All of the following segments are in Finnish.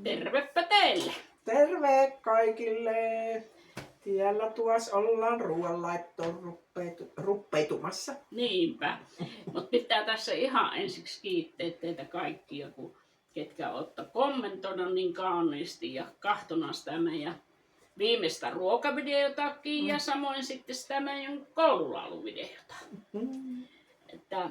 Tervepä teille! Terve kaikille! Tiellä tuossa ollaan ruoanlaittoon ruppeitumassa. Niinpä. Mutta pitää tässä ihan ensiksi kiittää teitä kaikkia, ketkä olette kommentoida niin kauniisti ja kahtona sitä meidän viimeistä ruokavideotakin ja samoin sitten sitä meidän koululauluvideota. Että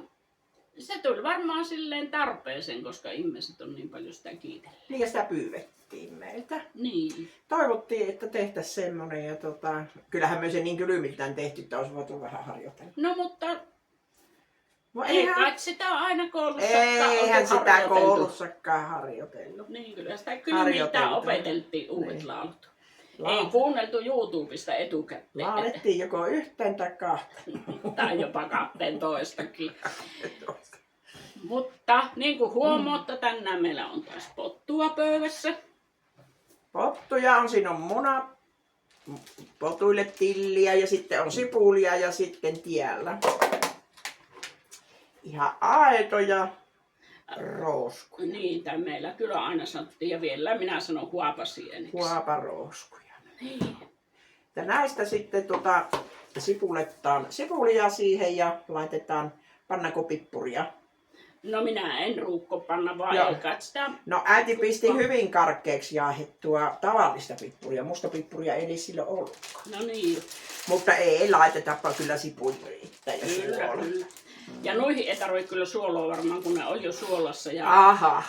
se tuli varmaan silleen tarpeeseen, koska ihmiset on niin paljon sitä kiitelleet. Niin ja sitä pyydettiin meiltä. Niin. Toivottiin, että tehtäisiin semmonen ja kyllähän me se niin kylmiltään tehty, että olisi voitu vähän harjoitella. No mutta No, ei kai sitä aina koulussakaan eihän sitä harjoiteltu. koulussakaan harjoitellut. Niin, kyllä sitä kylmiltään opeteltiin uudet niin. laulut. Ei kuunneltu YouTubesta etukäteen. Laulettiin joko yhteen tai kahteen. Tai jopa 12kin. Mutta niin kuin huomaatte, tänään meillä on taas pottua pöydässä. Pottuja on, siinä on muna, potuille tilliä ja sitten on sipulia ja sitten tiellä. Ihan aitoja rooskuja. Niin, tai meillä kyllä aina sanottiin, ja vielä minä sanon huapasieniksi. Huaparooskuja. Niin. Ja näistä sitten sipuletaan sipulia siihen ja laitetaan pannakopippuria. No minä en ruukkopanna, vaan Joo. ei kai sitä. No äiti pisti hyvin karkeaksi jahdettua tavallista pippuria. Musta pippuria ei edes silloin ollut. No niin. Mutta ei laitetapa kyllä sipulia riittää ja Kyllä, suola. kyllä. Ja noihin ei tarvitse kyllä suoloa varmaan, kun ne on jo suolassa. Ja Aha.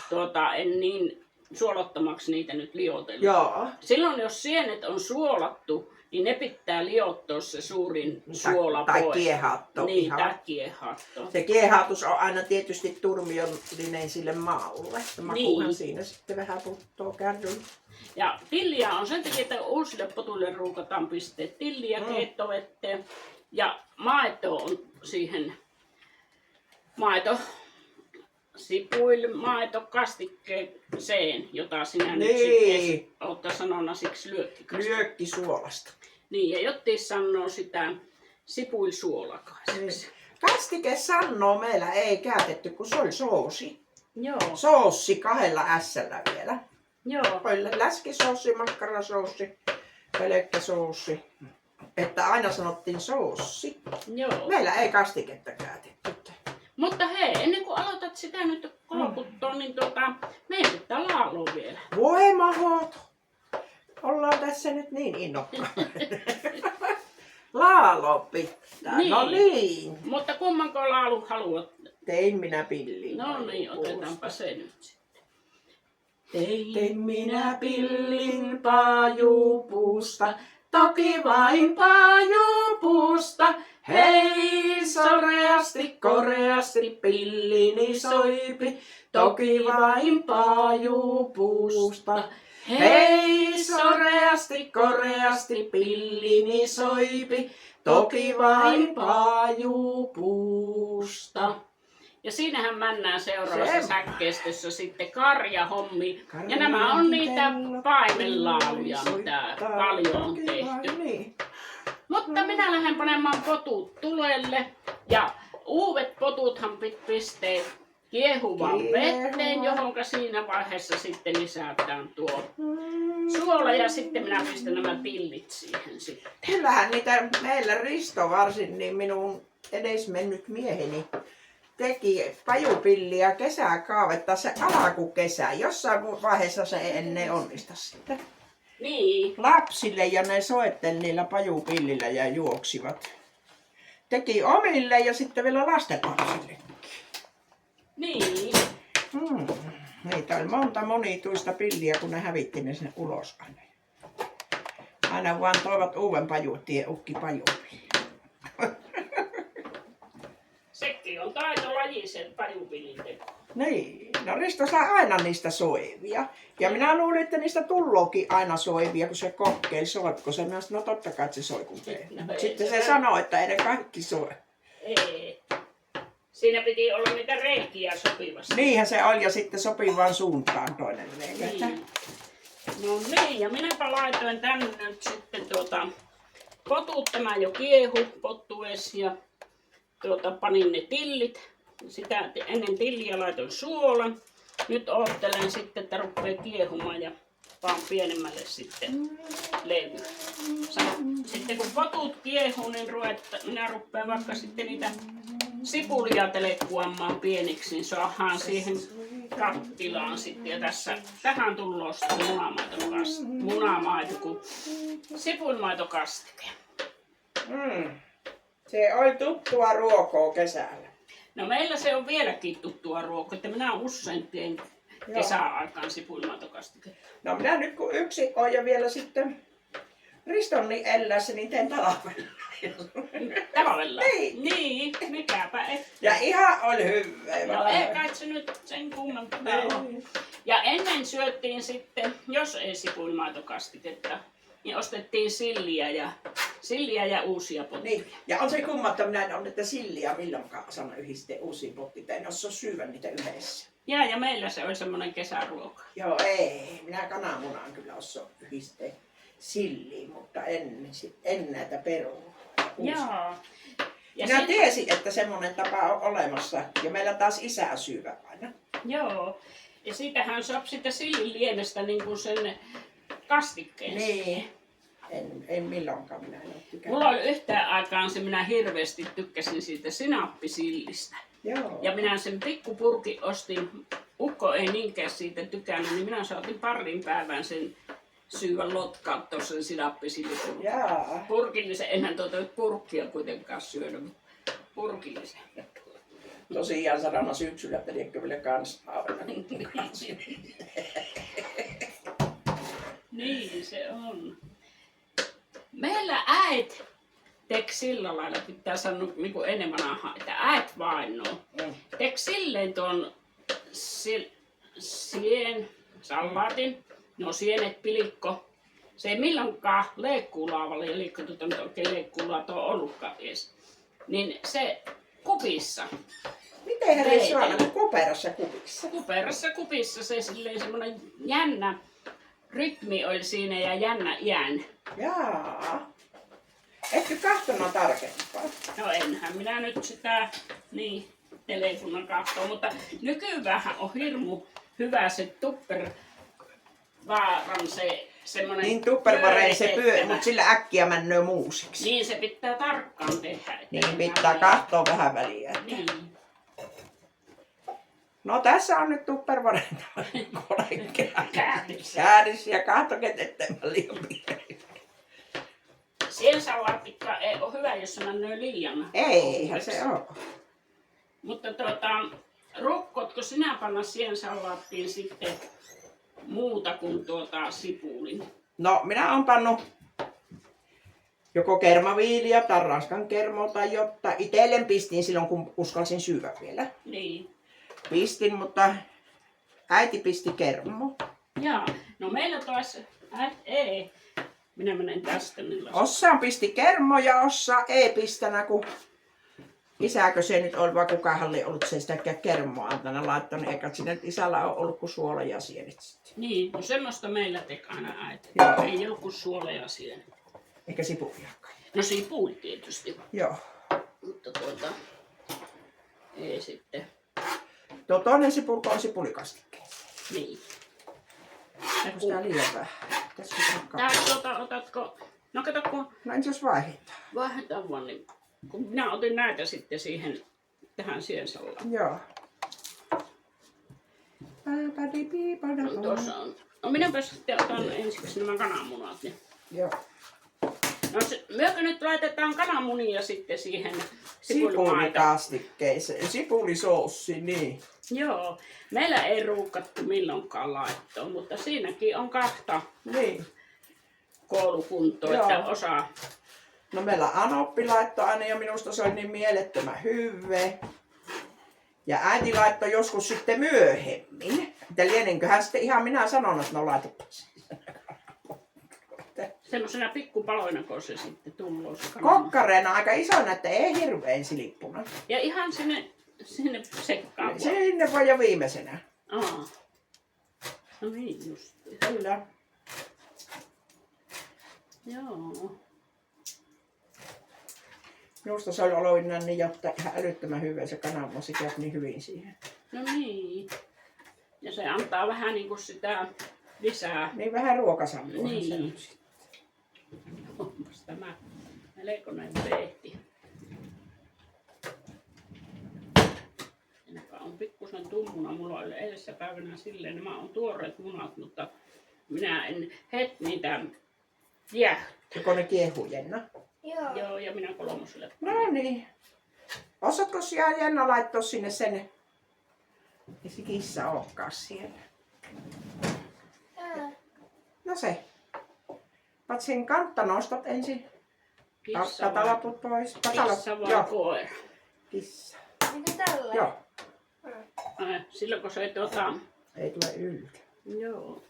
En niin suolottomaksi niitä nyt liotella. Joo. Silloin jos sienet on suolattu, niin ne pitää liottaa se suurin suola Tai pois. kiehaatto. Niin, ihan. tai kiehaatto. Se kiehautus on aina tietysti turmiollinen sille maulle. Makuuhan Niin. siinä sitten vähän puttoo kärryllä. Ja tilliä on sen takia, että uusille potuille ruukataan pisteet tilliä keittovetteen. Ja maito on siihen maitokastikkeeseen, jota sinä nyt sitten olette sanona siksi lyökkikastikkeeksi. Lyökkisuolasta. Niin, ja jottiin sanoo sitä sipulisuolakaiseksi. Kastike sanoo meillä ei käytetty, kun se oli soosi. Joo. Soossi 2 ässällä vielä. Joo. Oli läskisoossi, makkarasoossi, pelkkä soossi. Että aina sanottiin soossi. Joo. Meillä ei kastiketta käytetty. Mutta hei, ennen kuin aloitat sitä nyt kolkuttaa, niin meidän pitää laulua vielä. Voi mahot! Ollaan tässä nyt niin innokkaita. Laalo pitää. Niin. No niin. Mutta kummanko laulu haluat? Tein minä pillin. No niin, otetaanpa se nyt sitten. Tein minä pillin pajupuusta, toki vain pajupuusta. Hei, soreasti, koreasti pillini soipi, toki vain pajupuusta. Hei, soreasti, koreasti pillini soipi, toki vain pajupuusta. Ja siinähän mennään seuraavassa säkkeistössä sitten karjahommi. Ja nämä on niitä paimenlauluja, mitä paljon on tehty. Niin. Mutta minä lähden panemaan potut tulelle. Ja uudet potuthan pistää kiehuvaan vetteen, johonka siinä vaiheessa sitten lisätään tuo suola. Ja sitten minä pistän nämä pillit siihen sitten. Kyllähän niitä meillä Risto varsin, niin minun edesmennyt mieheni teki pajupilliä kesäkaavetta se alkukesä. Jossain vaiheessa se ei ennen onnista sitten. Niin. Lapsille ja ne soitteli niillä pajupillillä ja juoksivat. Teki omille ja sitten vielä lastenlapsille. Niin. Niitä oli monta monituista pilliä, kun ne hävitti ne sinne ulos aina. Aina vaan toivat uuden pajuuttien ukki pajupilli. Sekin on taitolaji sen pajupillin teko. Niin, no Risto saa aina niistä soivia. Ja minä luulin, että niistä tullookin aina soivia, kun se kokeili soipiko se. Minä sanoin, no totta kai se soi kun teet. No, Sitten se sanoi, että ei ne kaikki soi. Ei. Siinä piti olla niitä reikiä sopivasti. Niinhän se oli ja sitten sopivaan suuntaan toinen reikä. Niin. No niin, ja minäpä laitoin tänne nyt sitten potut, tämä jo kiehu pottues ja panin ne tillit. Sitä ennen tilliä laitoin suolan. nyt oottelen sitten, että rupeaa kiehumaan ja vaan pienemmälle sitten levy. Sitten kun potut kiehuu, niin minä rupean vaikka sitten niitä sipulia telekkuamaan pieniksi, niin saadaan siihen kattilaan sitten. Ja tähän tulee sitten kun sipulimaitokastike. Se oli tuttua ruokaa kesällä. No meillä se on vieläkin tuttua ruokaa, että minä usein teen kesäaikaan sipulimaitokastiketta. No minä nyt kun yksi on ja vielä sitten Ristonni ellässä, niin teen talvella. Talvella? Niin. Mikäpä et. Ja ihan oli hyvä. No ei kai se nyt sen kummempaa ole. Ja ennen syöttiin sitten, jos ei sipulimaitokastiketta, niin ostettiin silliä ja uusia potteja. Niin. Ja on se kumma, että minä en ole näitä silliä milloinkaan osannut yhdistää uusiin pottiin. En osaa syödä niitä yhdessä. Ja meillä se oli semmoinen kesäruoka. Joo, ei. Minä kananmunaan kyllä osaa yhdistää silliin, mutta en näitä perua. Joo. Ja minä tiesin, että semmoinen tapa on olemassa. Ja meillä taas isä syövä aina. Joo. Ja siitähän saa sitä sillin liemestä niin kuin sen kastikkeen. Niin. En milloinkaan minä en ole tykännyt. Mulla oli yhteen aikaan se, minä hirveästi tykkäsin siitä sinappisillistä. Joo. Ja minä sen pikkupurkin ostin. Ukko ei niinkään siitä tykännyt, niin minä saatin parin päivän sen syödä lotkauttaa sen sinappisillipurkin. Jaa. Purkillisen, enhän purkkia kuitenkaan syödä, mutta purkillisen. Tosiaan sanona syksyllä, että tiedätkö vielä kanssaavana. Niin se on. Meillä äit teki sillä lailla, pitää sanoa niin kuin ennen vanhaa, että äit vainoo. Teki silleen tuon salaatin, no sienet pilikko. Se ei milloinkaan leikkuulaavalla, eli nyt oikein leikkuulaata on ollutkaan edes. Niin se kupissa. Miten hän saa kuperassa kupissa? Kuperassa kupissa se silleen semmoinen jännä rytmi oli siinä ja jännä iän. Jaa. Etkö kahtona tarkempaa? No enhän minä nyt sitä niin telefonan kahtoo, mutta nykyään on hirmu hyvä se tuppervaaran se semmoinen. Niin tuppervareen se pyö, mutta sillä äkkiä männöö muusiksi. Niin se pitää tarkkaan tehdä. Niin pitää katsoa vähän väliä. Niin. No tässä on nyt tuppervareen kääris ja kahtoket ettei mä liian pieni. Siensalaatikka ei ole hyvä, jos se menee liian. Eihän se ole. Mutta rukkotko sinä panna siensalaattiin sitten muuta kuin sipulin? No minä olen pannut joko kermaviiliä tai ranskan kermoa tai jotta. Itellen pistin silloin kun uskalsin syödä vielä. Niin. Pistin, mutta äiti pisti kermo. Jaa, no meillä taas ei. Minä menen tästä niillä. Ossaan pisti kermo ja ossa ei pistänyt, kun isäkö se nyt oli, vai kukahan oli ollut se sitäkään kermoa antanut laittanut, eikä sinne isällä ole ollut kuin suola ja sienet sitten. Niin, no semmoista meillä teki aina äiti. Joo. Ei ollut kuin suola ja sienet. Eikä sipuliakaan. No sipuli tietysti, Joo. mutta ei sitten. Tuo toinen sipulko on sipulikastikkeessa. Niin. Onko sitä liian vähän? Tässä on Otatko, no kato kun no entä jos vaihdetaan? vaihdetaan vaan, niin kun minä otin näitä sitten siihen, tähän siensallaan. Joo. No, tuossa on. No minäpä sitten otan ensiksi nämä kananmunat. Niin. Joo. No myökö nyt laitetaan kananmunia sitten siihen sipulimaitoon? Sipulikastikkeeseen. Sipulisoossi, niin. Joo. Meillä ei ruukattu milloinkaan laittoa, mutta siinäkin on kahta Niin. koulukuntoa, Joo. että osaa. No meillä Anoppi laittoi aina ja minusta se oli niin mielettömän hyvä. Ja äiti laittoi joskus sitten myöhemmin. Että lienenköhän sitten ihan minä sanon, että no laitapa Semmoisena pikkupaloina, kun se sitten tulee se kananmuna. kokkareena aika isona, että ei hirveän silippuna. Ja ihan sinne sekkaan. Sinne voi jo viimeisenä. Aa. No niin just. Kyllä. Joo. Minusta se oli oloinen niin jotta ihan älyttömän hyvä se kananmusi käy niin hyvin siihen. No niin. Ja se antaa vähän niinku sitä lisää. Niin vähän ruokasampoa. Niin. Onpas tämä melkoinen pehti. Joka on pikkusen tummuna. Mulla oli edellisessä päivänä silleen, nämä on tuoreet munat, mutta minä en heti niitä jäähdytä. Joko ne kiehuu, Jenna? Joo, ja minä kolmoselle. No niin. Osaatko siellä Jenna laittaa sinne sen? Ei se kissa olekaan siellä. No se. Patsin kantta nostat ensin. Patalaput pois. Kissa vai Joo, koira? kissa. Mitä tällä? Joo. Silloin kun se Ei tule yltä. joo.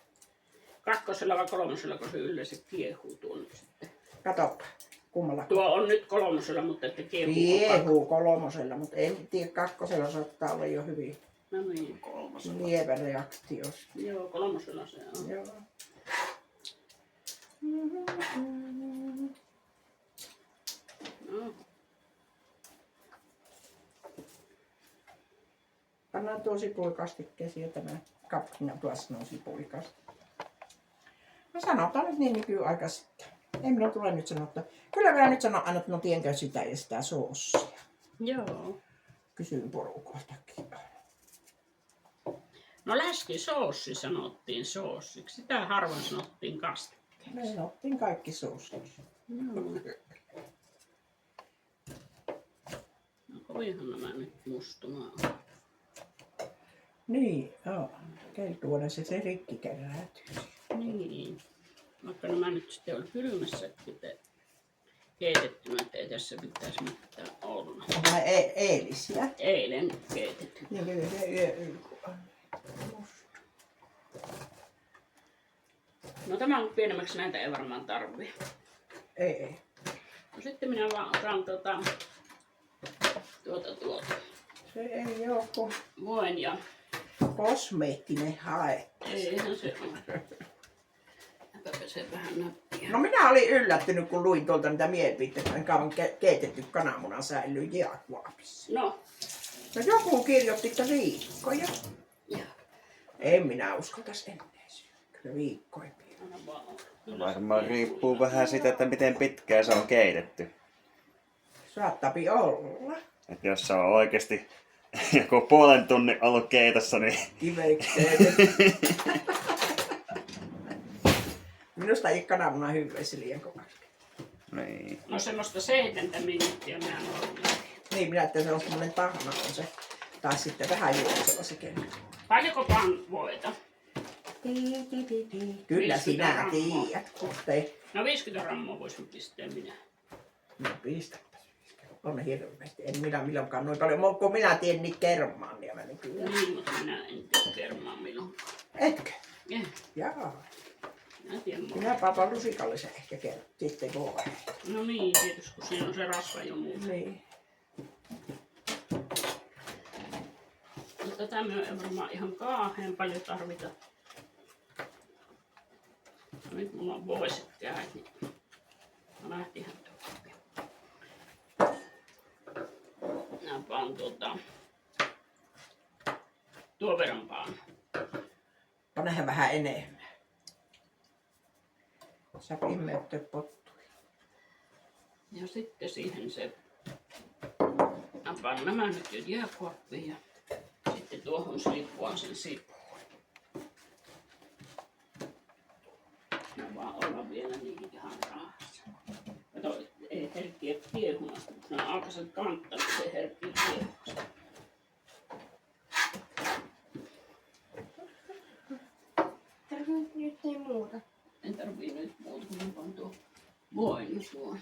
Kakkosella vai kolmosella, kun se yleensä kiehuu tuo nyt sitten. Katoppa. Kummalla? Tuo on nyt kolmosella, mutta että kiehuu. Kiehuu kolmosella, mutta en tiedä, kakkosella saattaa olla jo hyvin No niin, kolmosella. lievä reaktio. Joo, kolmosella se on. Joo. No. Pannaan tuo sipulikastikkeesi ja tämä kappina tuossa on sipulikastikkeesi. No sanotaan nyt niin nykyaikaisesti. Ei minun tule nyt sanottua. Kyllä minä nyt sanon aina, että no tienkö sitä ja sitä soossia. Joo. Kysyn porukoiltakin. No läskisoossi sanottiin soossiksi. Sitä harvoin sanottiin kastikkeeksi. Me sanottiin kaikki soossit. No. No kovinhan nämä nyt mustumaan on. Niin, joo. Keltuona se rikki keräytyy. Niin. Vaikka nämä nyt sitten oli kylmässä keitettynä, ei tässä pitäisi mitään olla. Vähän eilisiä. Eilen keitetty. Niin kyllä se yö. No tämä on pienemmäksi, näitä ei varmaan tarvii. Ei. No sitten minä vaan otan tuota. Se ei ole kuin Voin ja kosmeettinen hae. eihän se ole. Jätäpä se vähän näppiä. No minä olin yllättynyt, kun luin tuolta niitä mielipiteitä, että kauan keitetty kananmuna säilyy jääkaapissa. No. No joku kirjoitti, että viikkoja. Ja. En minä uskaltaisi ennen syödä. Kyllä viikkoja. Anna vaan. Varmaan riippuu vähän siitä, että miten pitkään se on keitetty. Saattapi olla. Et jos se on oikeesti joku puolen tunnin ollut keitossa, niin Kiveiksi. Minusta ei kananmuna hyväisi liian kovasti. niin. No semmoista 7 minuuttia minä olen. Niin, minä ajattelin, että se on semmoinen tahna on se. Tai sitten vähän juokseva se kello. Paljonko voita? Kyllä 50 sinä grammaa. tiedät, Kuste. No 50 grammaa voisin pistää minä. No pistäpäs. On hirveästi. En minä milloinkaan noin paljon. Kun minä tiedän niin kermaan, niin mä nykyään. Niin, mutta minä en tiedä kermaa milloinkaan. Etkö? Eh, Jaa. minä tiedän muuta. Minä papan lusikallisen ehkä kerran. Sitten voi. No niin, tietysti kun siinä on se rasva jo muuta. Niin. Mutta tätä me ei varmaan ihan kauhean paljon tarvita. No nyt mulla on voiset käät, niin mä lähtihän tuohon. Minä paan tuon verran paan. Panehan vähän enemmän. Sä pimmeyttää pottui. Ja sitten siihen se, mä paan nämä nyt jo jääkuoppiin ja sitten tuohon silppuan sen sippuun. Ja vaan olla vielä niin ihan rauhassa. Kato, ei herkkiä kiehumasta, kun nämä aukaiset kantta, niin se herkkii kiehumasta. Tarvitsen nyt niin muuta. En tarvii nyt muuta, kun mä paan tuon voin tuon.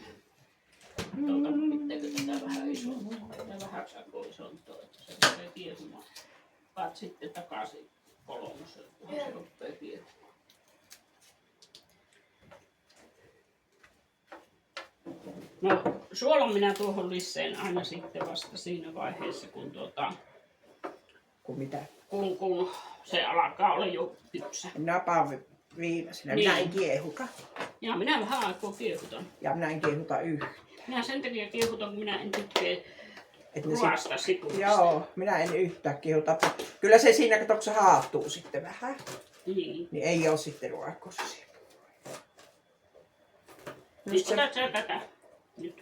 Pitääkö tätä vähän isontoa? Ja vähän saako isontoa, että se rupeaa kiehumaan. Paat sitten takaisin kolmoselle, kun se rupeaa kiehumaan. No, suolan minä tuohon lisseen aina sitten vasta siinä vaiheessa, kun Kun mitä? kun se alkaa olla jo kypsä. Minä paan viimeisenä. Niin. Minä en kiehuta. Ja minä vähän aikaa kiehutan. Ja minä en kiehuta yhtään. Minä sen takia kiehutan, kun minä en tykkää Et ne Ruoasta sipulista. joo, minä en yhtään kihuta. Kyllä se siinä katoksa haattuu sitten vähän. Niin. Niin ei oo sitten ruokossa. Niin otat sä tätä nyt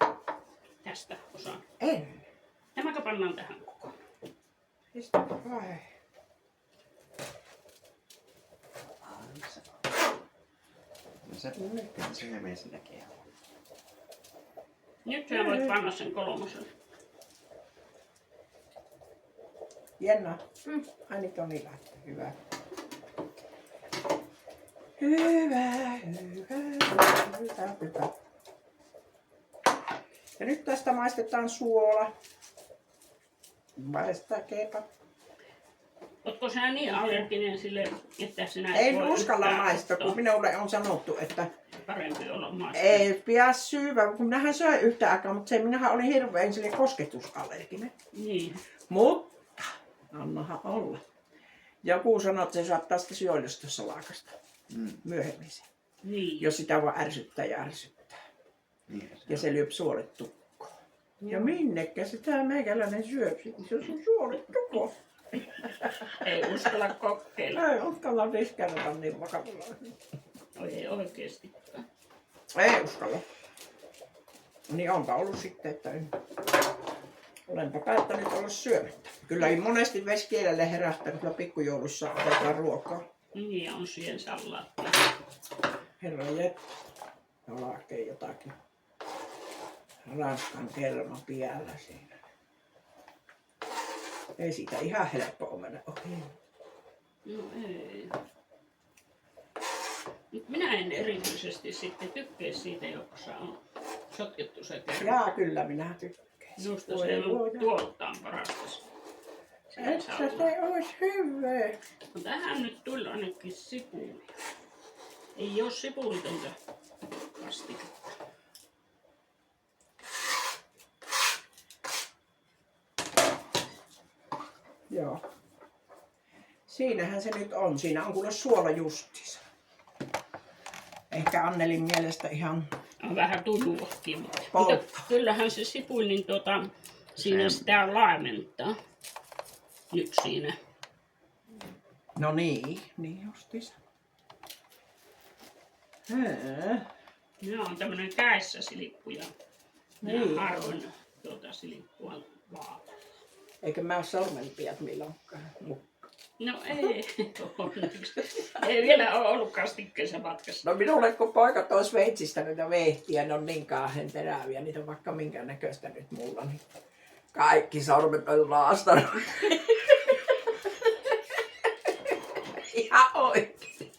tästä osan. En. Tämäkö pannaan tähän koko? Mistä vai? No se menee sinne kehoon. Nyt sä voit panna sen kolmosen. Jenna. Ai nyt on niin lähtö. Hyvä. Hyvä. Ja nyt tästä maistetaan suola. Maistakeepa. Ootko sä niin allerginen sille, että sinä En voi uskalla yhtään maistaa, ottaa? kun minulle on sanottu, että Parempi olla maistaa. ei pidä syyvä, kun minähän söin yhtä aikaa, mutta se minähän oli hirveän sille kosketusallerginen. Niin. Mutta annahan olla. Joku sanoi, että se saattaa sitä syöllystyssalakasta myöhemmin se, Niin. jos sitä vaan ärsyttää ja ärsyttää. Niin, Ja se lyö suolet tukkoon. Ja minnekä sitä meikäläinen syö, se on suolet tukkoon. Ei uskalla kokeilla. Ei uskalla riskerata niin vakavalla. Ei oikeesti. Ei uskalla. Niin onpa ollut sitten, että olenpa päättänyt olla syömättä. Kyllä ei monesti veskielelle herättänyt, kyllä pikkujoulussa otetaan ruokaa. Niin on siihen salaattia. Herra jet, olakee jotakin. Ranskan kerma piellä siinä. Ei siitä ihan helppo ole mennä ohi. No ei. Nyt minä en erityisesti sitten tykkää siitä, jossa on sotkettu se kerma. Jaa, kyllä minä tykkään. Minusta Voi se on luoja. tuoltaan parasta. Että se olisi hyvä. No tähän nyt tuli ainakin sipuli. Ei oo sipulitonta kastiketta. Joo. Siinähän se nyt on. Siinä on kuule suola justiinsa. Ehkä Annelin mielestä ihan On vähän tujuakin, mutta Poltta. kyllähän se sipuli, niin siinä sitä laimentaa. Nyt siinä. no niin justiinsa. Minä on tämmönen käessä silippu ja minä Niin. harvoin silippua vaan. Eikö mä ole sormenpiät milloinkaan? No ei, onneksi. Ei vielä ole ollut kastikkeessa matkassa. No minulle kun poika toi Sveitsistä noita vehtiä, ne on niin kauhean teräviä, niitä on vaikka minkä näköistä nyt mulla, niin kaikki sormet on laastanut. Ihan oikein.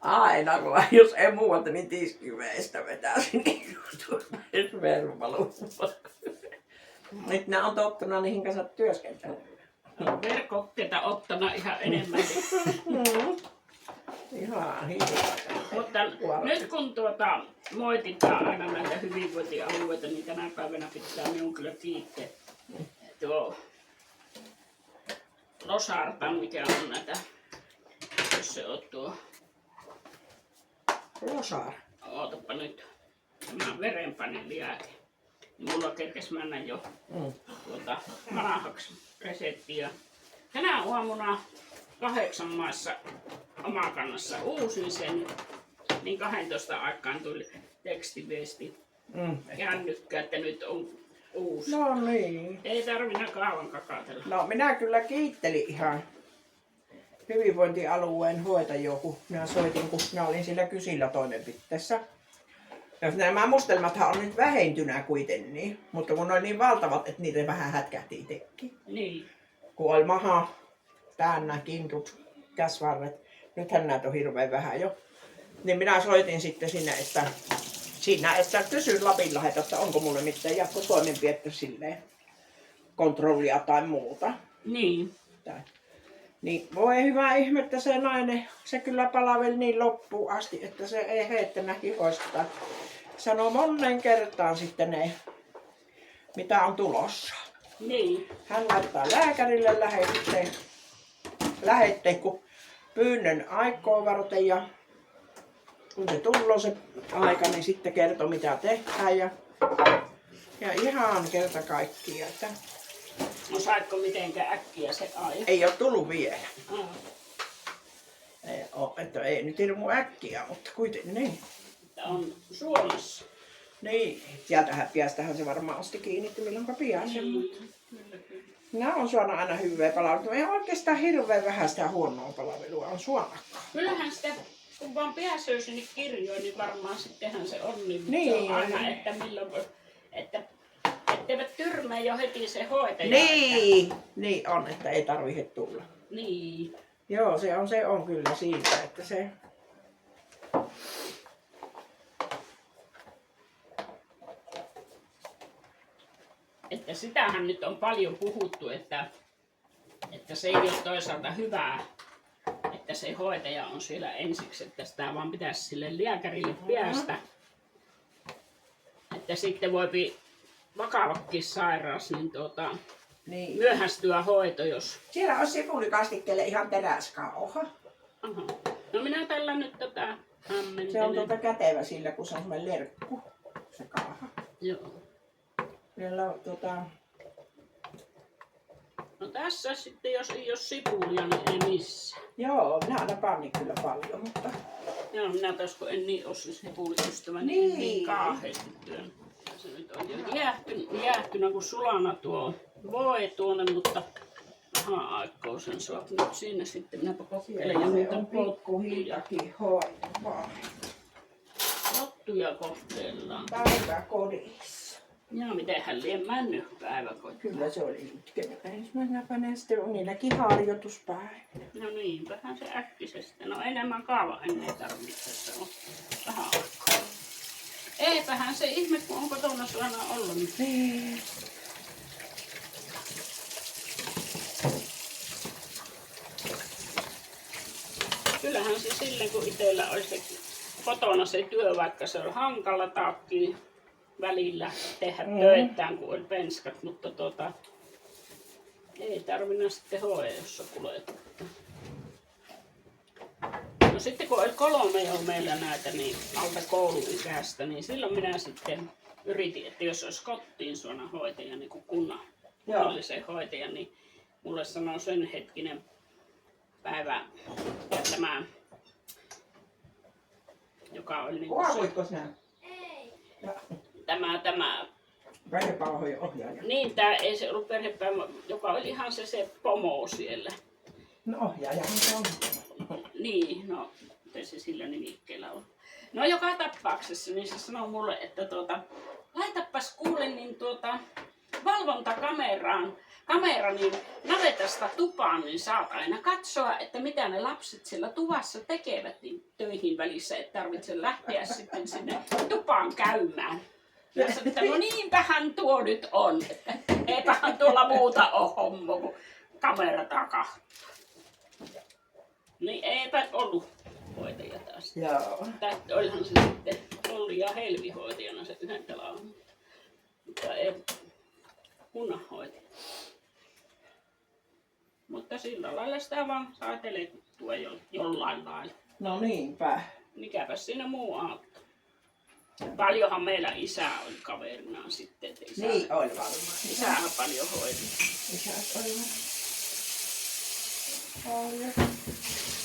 Aina kun jos ei muuta, niin tiskiveestä vetäisin niin kuin vermalumpa. Nyt nämä on tottuna niihin kanssa työskentelemään. Olen verkokkeita ottanut ihan enemmän. Ihan hirveä. Mutta nyt kun moititaan aina näitä hyvinvointialueita, niin tänä päivänä pitää minun kyllä kiittää tuo Losartan, mikä on näitä, jos se on tuo, Losar. ootapa nyt, tämä on verenpainelääke. Mulla kerkes mennä jo vanhaksi reseptiä. Tänä aamuna 8 maissa Omakannassa uusin sen, niin 12 aikaan tuli tekstiviesti kännykkä, että nyt on uusi. No niin. Ei tarvitse kauan kakatella. No minä kyllä kiittelin ihan hyvinvointialueen hoitajia, kun minä soitin, kun minä olin siellä kysillä toimenpiteessä. Ja nämä mustelmathan on nyt vähentynä kuitenkin, mutta kun ne oli niin valtavat, että niitä vähän hätkähti itsekin. Niin. Kun oli maha, täynnä, kintut, käsvarret, nythän näitä on hirveän vähän jo. Niin minä soitin sitten sinne, että kysyn Lapinlahdelta, että onko mulle mitään jatkotoimenpidettä silleen, kontrollia tai muuta. Niin. Niin voi hyvä ihme, että se nainen, se kyllä palaveli niin loppuun asti, että se ei heittänyt hihoista. Sanoo monen kertaan sitten ne, mitä on tulossa. Niin. Hän laittaa lääkärille lähetteen, kun pyynnön aikoo varten ja kun se tulee se aika, niin sitten kertoo mitä tehdään. Ja ihan kerta kaikkiaan, että No saitko mitenkään äkkiä se aja? ei ole tullut vielä. Ah, Ei, että ei nyt hirmu äkkiä, mutta kuitenkin niin. että on Suomessa. Niin, sieltähän piästähän se varmaan osti kiinni, että milloinka piäsen. Nämä on saanut aina hyvää palvelua. Ei oikeastaan hirveän vähän sitä huonoa palvelua on suonakaan. Kyllähän sitä, kun vaan pääsee sinne kirjoihin, niin varmaan sittenhän se on. Niin, Niin. Se on aina, että milloin, etteivät tyrmää jo heti se hoitaja. Niin on, että ei tarvitse tulla. Niin. Joo, se on kyllä siitä, että se... Että sitähän nyt on paljon puhuttu, että se ei ole toisaalta hyvää, että se hoitaja on siellä ensiksi, että sitä vaan pitäisi sille lääkärille päästä. Että sitten voi vakavakin sairaus, niin Niin. myöhästyä hoito, jos... Siellä on sipulikastikkeelle ihan teräskauha. Aha. No minä tällä nyt tätä hämmentelen. Se on kätevä sillä, kun se on semmoinen lerkku, se kauha. Joo. Siellä on No tässä sitten, jos ei ole sipulia, niin ei missään. Joo, minä aina pannin kyllä paljon, mutta... Joo, minä taas kun en niin ole se sipuliystävä, Niin. niin kauheasti työn. Se nyt on jo jäähtynä kuin sulana tuo voi tuonne, mutta vähän aikaa sen saa nyt sinne sitten. Minäpä kokeilen ja Se niitä on pikkuhiitakin hoivaa. pottuja kokeillaan. Päiväkodissa. Ja mitenhän lie mennyt päiväkotiin. Kyllä se oli yhtenä ensimmäisenä päivänä, sitten on niilläkin harjoituspäivä. No niin, vähän se äkkisestä. No enemmän kaava ennen tarvitse, se on vähän aikaa. Eipähän se ihme, kun on kotona aina ollut. Niin. Kyllähän se silleen, kun itsellä olisi se kotona se työ, vaikka se on hankala taakki välillä tehdä töitään, kun oli penskat, mutta ei tarvinnut sitten hoea, jos on kuljetetta. No sitten kun oli 3 jo meillä näitä niin alta kouluikäistä, niin silloin minä sitten yritin, että jos olisi kotiin suona hoitaja, niin kuin kunnallisen hoitajan, niin mulle sanoi sen hetkinen päivä ja tämä, joka oli niin kuin Kuvakuitko sinä? Ei. tämä Perhepalhojen ohjaaja. niin, tämä ei se ollut perhepäivä, joka oli ihan se pomo siellä. No ohjaajahan se on. Niin, no, miten se sillä nimikkeellä on. No joka tapauksessa, niin se sanoi mulle, että laitapas kuule niin kamera niin navetasta tupaan, niin saat aina katsoa, että mitä ne lapset siellä tuvassa tekevät niin töihin välissä, et tarvitse lähteä sitten sinne tupaan käymään. Ja sanoin, että no niinpähän tuo nyt on, että eipähän tuolla muuta ole homma kuin kamera takaa. Niin eipä ollut hoitaja taas. Joo. Olihan se sitten Olli ja Helvi hoitajana se yhden talon. Mutta ei kunnanhoitaja. Mutta sillä lailla sitä vaan saa telekuttua jollain lailla. No niinpä. Mikäpäs siinä muu auttaa. Paljonhan meillä isä oli kaverinaan sitten. Että Niin oli varmaan. Isähän paljon hoiti. Isät oli varmaan.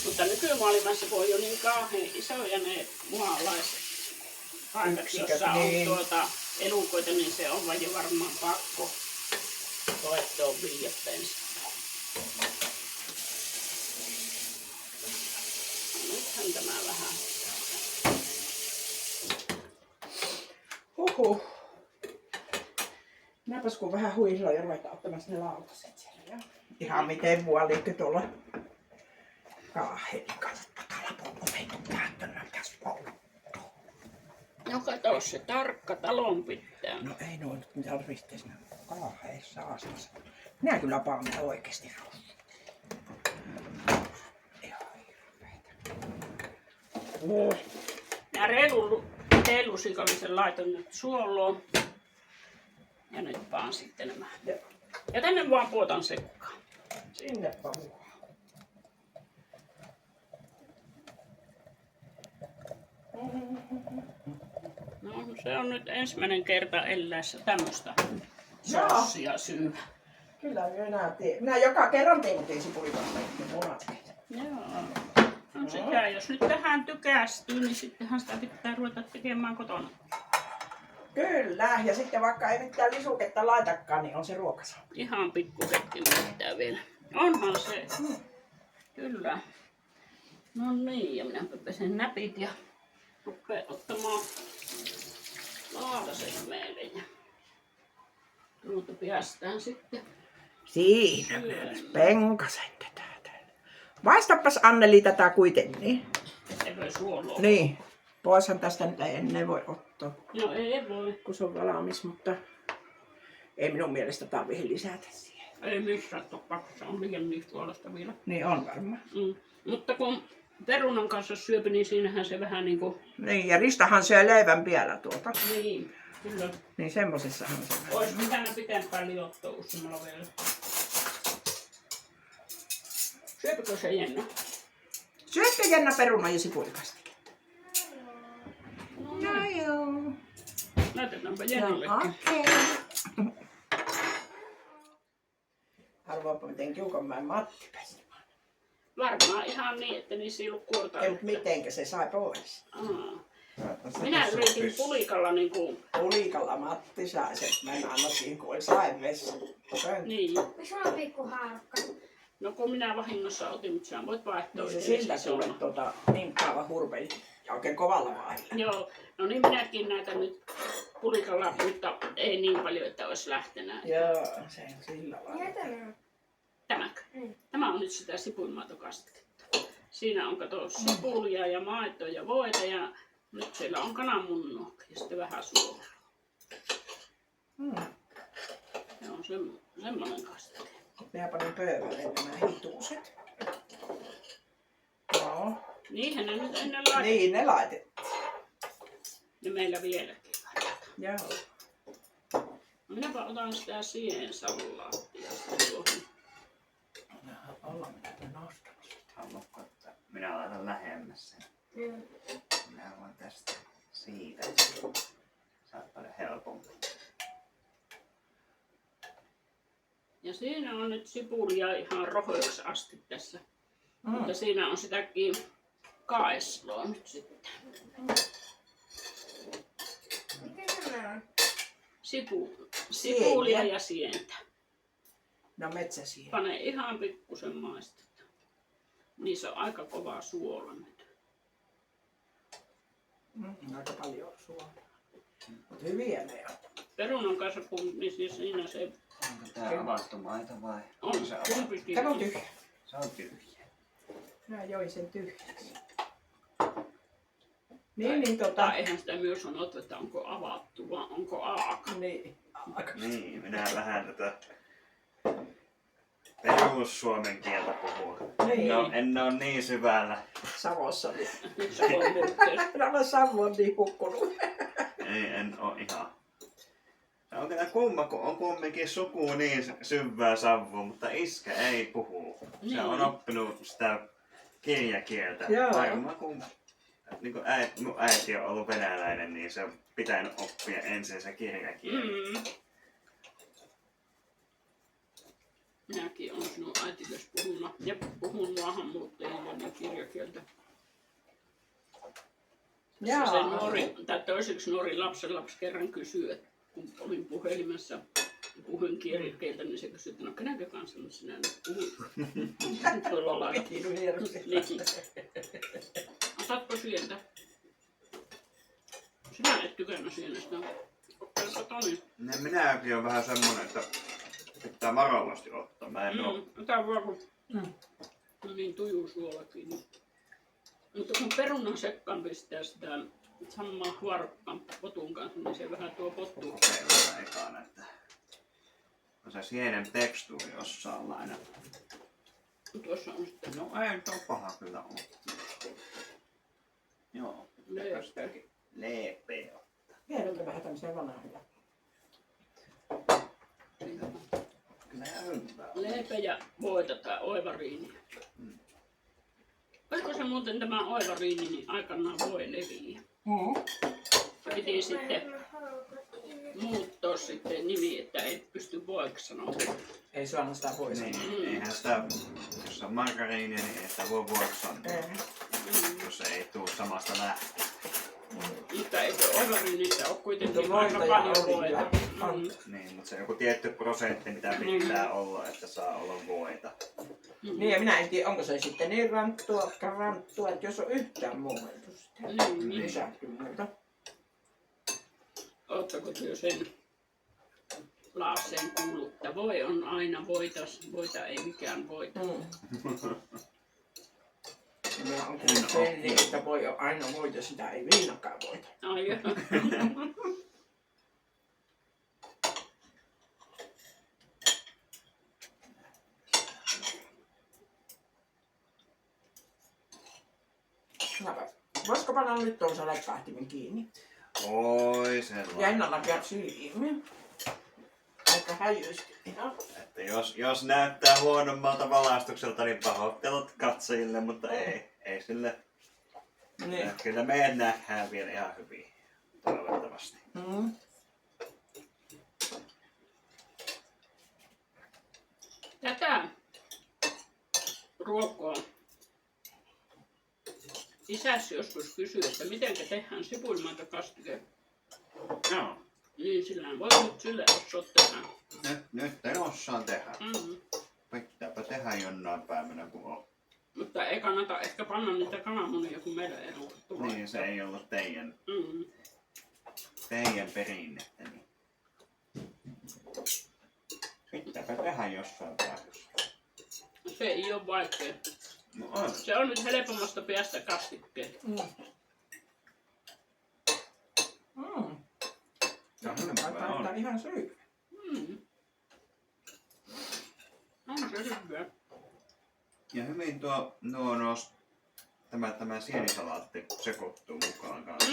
Mutta nykymaailmassa kun on jo niin kauhean isoja ne mualaiset paikat, Yksiköt, jossa niin. on elukoita, niin se on vaan jo varmaan pakko koettua viiä penskaa. Nythän tämä vähän. Huhhuh. Minäpäs kun vähän huiloin ja ruvetaan ottamassa ne lautaset siellä. Ihan miten vuoliikkö tuolla kaahelikalta takalla oven päättämäkäs poltto. No kato se tarkka talon pitää. No ei noin nyt mitään tarvitse siinä kaaheessa astassa. Minä kyllä panen oikeesti rossut. Ihan hirveetä. Mä reelusikallisen laitan nyt suoloon. Ja nyt vaan sitten nämä. Joo. Ja tänne vaan puotan sekkaan. Sinne vaan. No Se on nyt ensimmäinen kerta eläessä tämmöistä Joo. sossia syö. Kyllä minä joka kerran tein sipulipasta munat. Joo. No sitä, jos nyt tähän tykästyy, niin sittenhän sitä pitää ruveta tekemään kotona. Kyllä, ja sitten vaikka ei mitään lisuketta laitakaan, niin on se ruokasa. Ihan pikkusetkin pitää vielä. Onhan se. Kyllä. No niin, ja minä pesen näpit ja rupean ottamaan laadaset meille. Ja ruutu päästään sitten. Siinä penkasen tätä. Maistapas Anneli tätä kuitenkin. Eikö suoloa? Niin, poishan tästä nyt ei ennen voi ottaa, No ei voi. kun se on valmis, mutta ei minun mielestä tarvitse lisätä siihen. Ei missään tapauksessa, on liian niin suolasta vielä. Niin on varmaan. Mutta kun perunan kanssa syöpi, niin siinähän se vähän niinku... Niin, ja Ristahan syö leivän vielä tuota. Niin, kyllä. Niin semmosessahan se vähän. Ois pitänyt pitempään liottua useammalla vielä. Syöpikö se Jenna? Syötkö Jenna peruna ja sipulikastiketta? No, No joo. näytetäänpä Jennallekin. Okei. Arvaapa miten Kiukonmäen Matti pesi. Varmaan ihan niin, että niissä ei ollut kuorta. Ei, mutta mitenkä se sai pois? Minä yritin pulikalla niinku... Pulikalla Matti sai sen. Mä en anna siihen, kun sain vessa. Niin. Se on pikku haarukka. No kun minä vahingossa otin, mutta sä voit vaihtaa. Niin se siltä tuli niin kauan hurpeli. Ja oikein kovalla vaihilla. Joo, no niin minäkin näitä nyt pulikalla, mutta ei niin paljon, että olisi lähtenä. Joo, se on sillä lailla. Mitä ne on? Tämäkö? Mm. Tämä on nyt sitä sipulimaitokastiketta. Siinä on kato sipulia ja maitoa ja voita ja nyt siellä on kananmunnaa ja sitten vähän suolaa. Se on semmoinen kastike. Minä panin pöydälle nämä hituuset. Joo. Niinhän ne nyt ennen laitettiin. Niin, ne laitettiin. Ja meillä vieläkin laitetaan. Joo. Minäpä otan sitä siensallaattia tuohon. Olla mitä nostamassa. Haluatko, että minä laitan lähemmäs sen? Mm. Minä voin tästä siitä. Saat paljon helpompi. Ja siinä on nyt sipulia ihan rohoiksi asti tässä. Mutta siinä on sitäkin kaesloa nyt sitten. Mitä nämä on? Sipulia ja sientä. No metsäsiä. Pane ihan pikkusen maistetta. Niissä on aika kova suola nyt. Aika paljon suolaa. Mutta hyviä ne on. Perunan kanssa kun niin siinä se Onko tää avattu maito vai? on se avattu? kumpikin. Tämä on tyhjä. Se on tyhjä. Minä join sen tyhjäksi. Niin, Tai eihän sitä myös sanottu, että onko avattu, vaan onko aaka. Niin. Niin, minä vähän tätä perussuomen kieltä puhua. Niin. No, en oo niin syvällä. Savossa. Niin. Nyt se on myrkkeä. Minä olen Savon niin hukkunut. Ei, en oo ihan. Se on kyllä kumma, kun on kumminkin suku niin syvää savua, mutta iskä ei puhu. Se Niin. on oppinut sitä kirjakieltä. Joo. Varmaan kun niin kuin mun äiti on ollut venäläinen, niin se on pitänyt oppia ensin se kirjakieli. Minäkin olen sinun äitikös puhunut ja puhun maahanmuuttajille niin kirjakieltä. Se nuori, tai toiseksi nuori lapsenlapsi kerran kysyi, että kun olin puhelimessa ja puhuin kirjakieltä, niin se kysyi, että no kenenkä kanssa sinä nyt puhut? Tuolla lailla. Niin. Otatko sientä? Sinä et tykännyt sienestä. Kokeilko Toni? Minäkin on vähän semmonen, että pitää varovasti ottaa. Mä en oo. Ota vaan kun niin tujusuolakin. Mutta kun perunan sekkaan pistää sitä samaa huorokkaan potun kanssa, niin se vähän tuo pottuu. Kokeillaan ekana, että on se sienen tekstuuri jossain. Tuossa on sitten No ei tuo paha kyllä ole. Joo. Leepeä. Viedänkö vähän tämmöisiä vanhoja? Kyllä hyvä. leipä ja voita tai oivariini. Olisiko se muuten tämä oivariini, niin aikanaan voi leviä? piti sitten muuttaa sitten nimi, että ei pysty voiksi sanomaan. Ei saanut sitä pois. Niin, eihän sitä, jos on margariinia, niin ei sitä voi voiksi sanoa, jos ei tule samasta lähteestä. Mutta eikö oivariinissa ole kuitenkin Voita aika ja paljon olivia. voita? On. Niin, mutta se on joku tietty prosentti, mitä pitää olla, että saa olla voita. Niin ja minä en tiedä, onko se sitten niin ranttua, että jos on yhtään muuteltu sitä. Niin. Lisätty muuta. Ootteko työ sen Laaseen kuullut, että voi on aina voita ei mikään voita. Minä on kuullut sen niin, että voi on aina voita, sitä ei viinakaan voita. Ai joo. Voisiko panna nyt tuossa läppähtimen kiinni? Oi sellainen. Jennalla käy silmiin. Aika häjysti ihan. Että jos näyttää huonommalta valaistukselta, niin pahoittelut katsojille, mutta ei sille. Niin. Kyllä meidät nähdään vielä ihan hyvin. Toivottavasti. Tätä ruokaa isäsi joskus kysyi, että miten tehdään sipulimaitokastike. Joo. Niin sillä voi nyt sille osaa tehdä. Nyt en osaa tehdä. Mm. Pitääpä tehdä jonain päivänä kun on. Mutta ei kannata ehkä panna niitä kananmunia, kun meillä ei ruokattu. Niin se ei ollut teidän perinnettä. Niin. Pitääpä tehdä jossain päivässä. Se ei ole vaikea. No on. Se on nyt helpommasta päästä kastikkeen. Taitaa ihan syy. On se hyvä. Ja hyvin tämä sienisalaatti sekoittuu mukaan kanssa.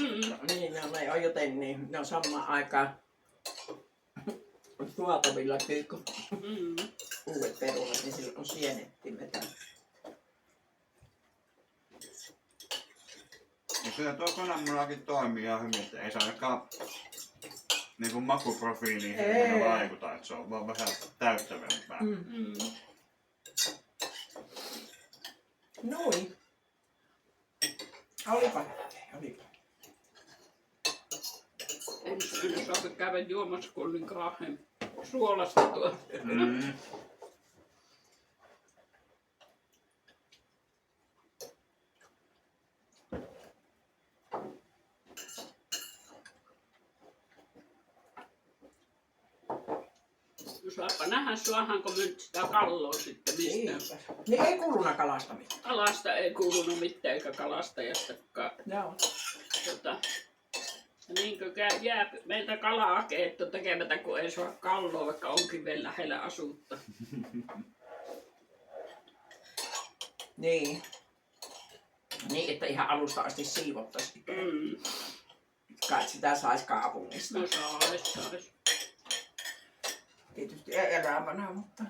Niin, ne on joten niin, ne on samaan aikaan suotavilla kuin uudet perunat, niin sillä on sienettimet. Ja kyllä tuo kananmunakin toimii ihan hyvin, että ei se ainakaan niin makuprofiiliin vaikuta, että se on vaan vähän täyttävämpää. Noin. Olipa. Ensi yönä saa käydä juomassa kullin kahden suolasta tuolla. Saapa nähdä, saadaanko me nyt sitä kalloa sitten mistä. Niin ei kuluna kalastamista. Kalasta ei kuulunut mitään eikä kalastajastakaan. Joo. Niinkö jää meiltä kala-akeetto tekemättä, kun ei saa kalloa, vaikka onkin vielä lähellä asuutta. Niin. Niin, että ihan alusta asti siivottaisiin. Kai sitä saisi kaupungista. No sais. Tietysti elävänä, mutta...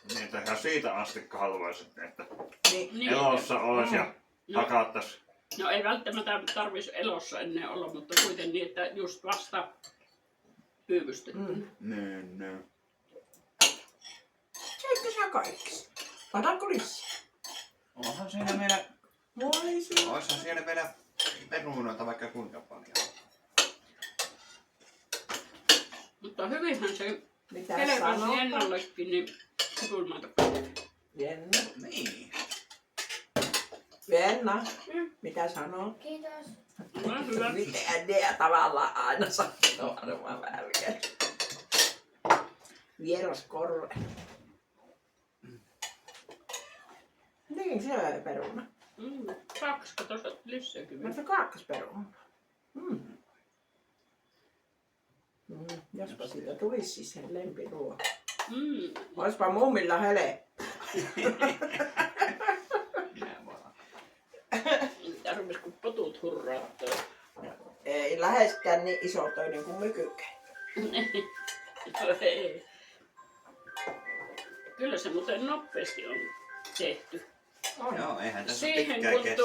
Niin, että ihan siitä asti haluaisit, että Niin. elossa olisi ja hakattaisi. No ei välttämättä tarvitsisi elossa ennen olla, mutta kuitenkin niin, että just vasta pyydystetty. Niin. Eikö sä kaikki? Otanko lisää? Onhan siinä vielä, Voisi. oishan siellä vielä perunoita vaikka kuinka paljon. Mutta hyvinhän se Mitä kelpasi sanoo? Jennallekin, niin sipulimaito. Jenna. Niin. Jenna. Mitä sanoo? Kiitos. Ole hyvä. Miten ne tavallaan aina sanoo arvoa väärin. Vieras korve. Niin, se on peruna. Kaksi, tuossa lisääkin vielä. Mutta kakkosperuna. Jospa siitä tulisi siis sen lempiruoka. Oispa mummilla hele. Tarvitsisi kun potut hurraattaa. Ei läheskään niin iso töinen kuin mykykkä. Ei. Kyllä se muuten nopeasti on tehty. Joo, eihän tässä Siihen pitkään kun kestä.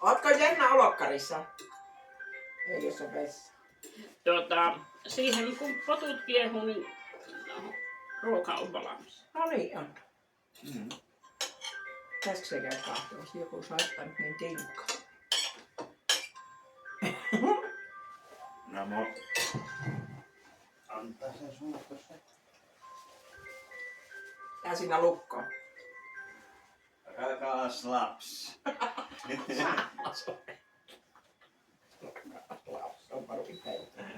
Ootko Jenna olokkarissa? Ei jos on vessa. Siihen kun potut kiehuu, niin ruoka on valmis. No niin on. Mm. Pitäisikö se käy kahtomassa? Joku saattaa nyt niin tinkkaa. No antaa sen suustossa. Tää siinä lukkoon. Rakas lapsi. On parempi päivä.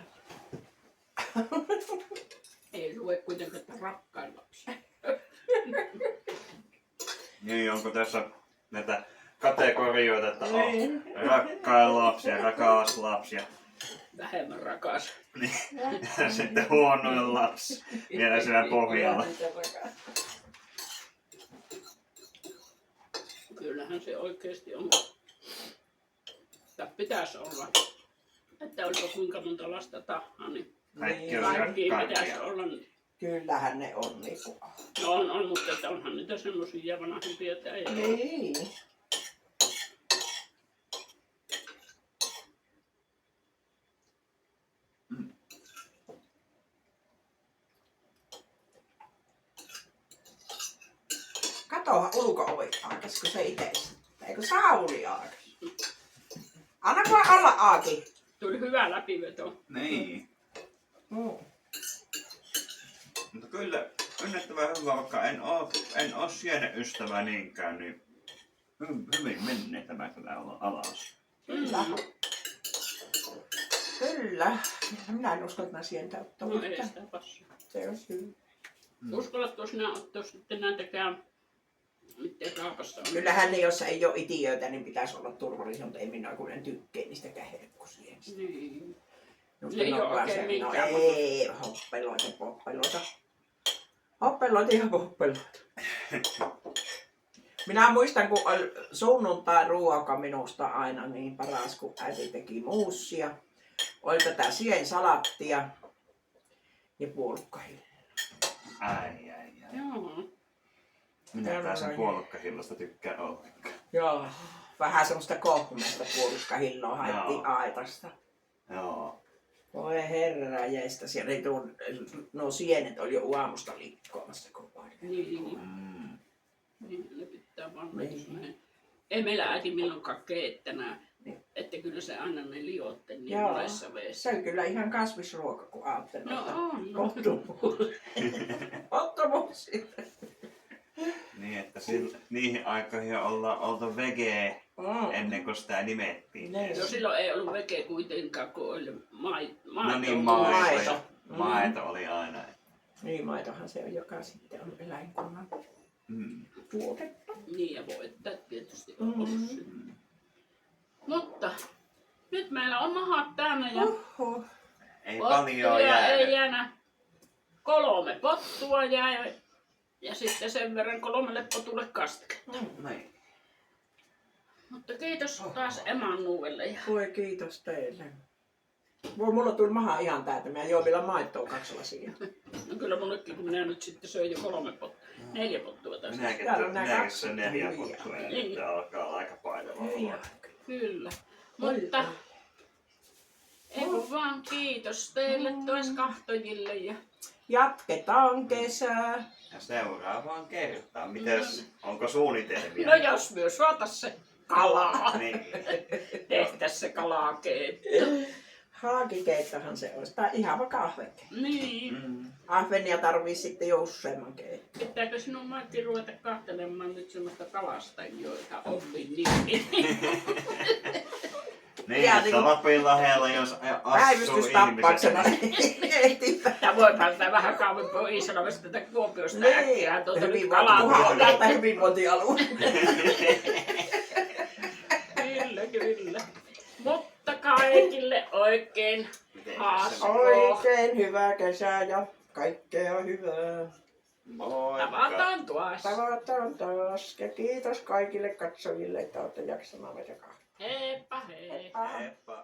Ei lue kuitenkaan, että rakkain lapsi. Niin, onko tässä näitä kategorioita, että Niin. rakkain lapsi ja rakas lapsi ja Vähemmän rakas. sitten huonoin lapsi vielä siellä pohjalla. Kyllähän se oikeesti on. Tai pitäisi olla. Että olisi kuinka monta lasta tahansa, niin Kaikki on kaikki pitäisi rakkaimpia. olla. Kyllähän ne on niinku. No on, mutta että onhan niitä semmosia vanhempia, että ei ole. Niin. Katohan ulko-ovi aakas, kun se itse. Eikö Sauli aakas? Anna vaan olla Aaki. Tuli hyvä läpiveto. Niin. Mm. Mutta kyllä yllättävän hyvä, vaikka en oo sienenystävä niinkään, niin hyvin menee tämä kyllä alas. Kyllä. Kyllä. Minä en usko, että mä sientä ottaa. No ei sitä passaa. Se on hyvä. Uskallatko sinä ottaa sitten näitäkään, mitä kaupassa on? Kyllähän ne, jos ei ole itiöitä, niin pitäisi olla turvallisia, mutta ei minä kun en tykkää niistä herkkusia. Niin. Just Ne ei ne on ole vaan oikein se, no minkään ei, hoppeloita. Hoppeloita ja hoppeloita. Minä muistan, kun oli sunnuntai ruoka minusta aina niin paras, kun äiti teki muussia. Oli tätä siensalattia ja puolukkahilla. Ai. Joo. Minä pääsen puolukkahillosta tykkään ollenkaan. Joo, vähän semmoista kohmeista puolukkahilloa haettiin Joo. aitasta. Joo. Voi herra jäistä, siellä ei tuon, no sienet oli jo aamusta liikkoamassa koko ajan. Niin. Mm. Niin, ne pitää vaan Niin. Ei meillä äiti milloinkaan keettänä. Niin. Että kyllä se aina ne liotte niin Joo. monessa veessä. Se on kyllä ihan kasvisruoka, kun ajattelee. No on. No. Ottomuus. Niin, että niihin aikoihin ollaan oltu vege ennen kuin sitä nimettiin. Niin. No silloin ei ollut veke kuitenkaan, kun oli maito. No niin, maito. maito. Mm. Maito oli aina. Niin, maitohan se on, joka sitten on eläinkunnan Mm. tuotetta. Niin ja voittaa tietysti Mm. ossi. Mutta nyt meillä on mahat täynnä ja Oho. Ei pottuja paljon ei jäänyt. jäänyt. 3 pottua jäi ja sitten sen verran 3 potulle kastetta. Niin. Mutta kiitos taas Emanuelle. Ja Voi kiitos teille. Voi, mulla tuli maha ihan täytä. Mä join vielä maitoa 2 lasia. no kyllä mullekin, kun minä nyt sitten söin jo 3 pottua, 4 pottua tästä. Täällä on nää Minäkin 2 se 4 hyviä. pottua. Niin. Tämä alkaa aika painavaa. Ei olla. Kyllä. Oi, Mutta ei kun vaan kiitos teille toiskahtojille ja jatketaan kesää. Ja seuraavaan kertaan. Mites, onko suunnitelmia? no jos myös saatais se kalaa, Niin. tehtäis se kalakeitto. Haakikeittohan se olisi. Tai ihava kahveke. Niin. Mm. Ahvenia tarvii sitten jo useamman keitto. Pitääkö sinun Maikki ruveta kahtelemaan nyt semmoista kalasta, joita opin niin. Niin, Ja että niinku- Lapinlahdella jos asuu Päivystystappauksena. ihmiset. Ja voihan sitä vähän kauempaa Iisalmesta tätä Kuopiosta Niin, äkkiä tuota nyt kalaa. hyvinvointialue. Hyvinvointialue. Kyllä. Mutta kaikille oikein Oikein hyvää kesää ja kaikkea hyvää. tavataan taas. Tavataan taas. Ja kiitos kaikille katsojille, että olette jaksamaan meitä kahta. Heippa hei. Heippa. Heippa.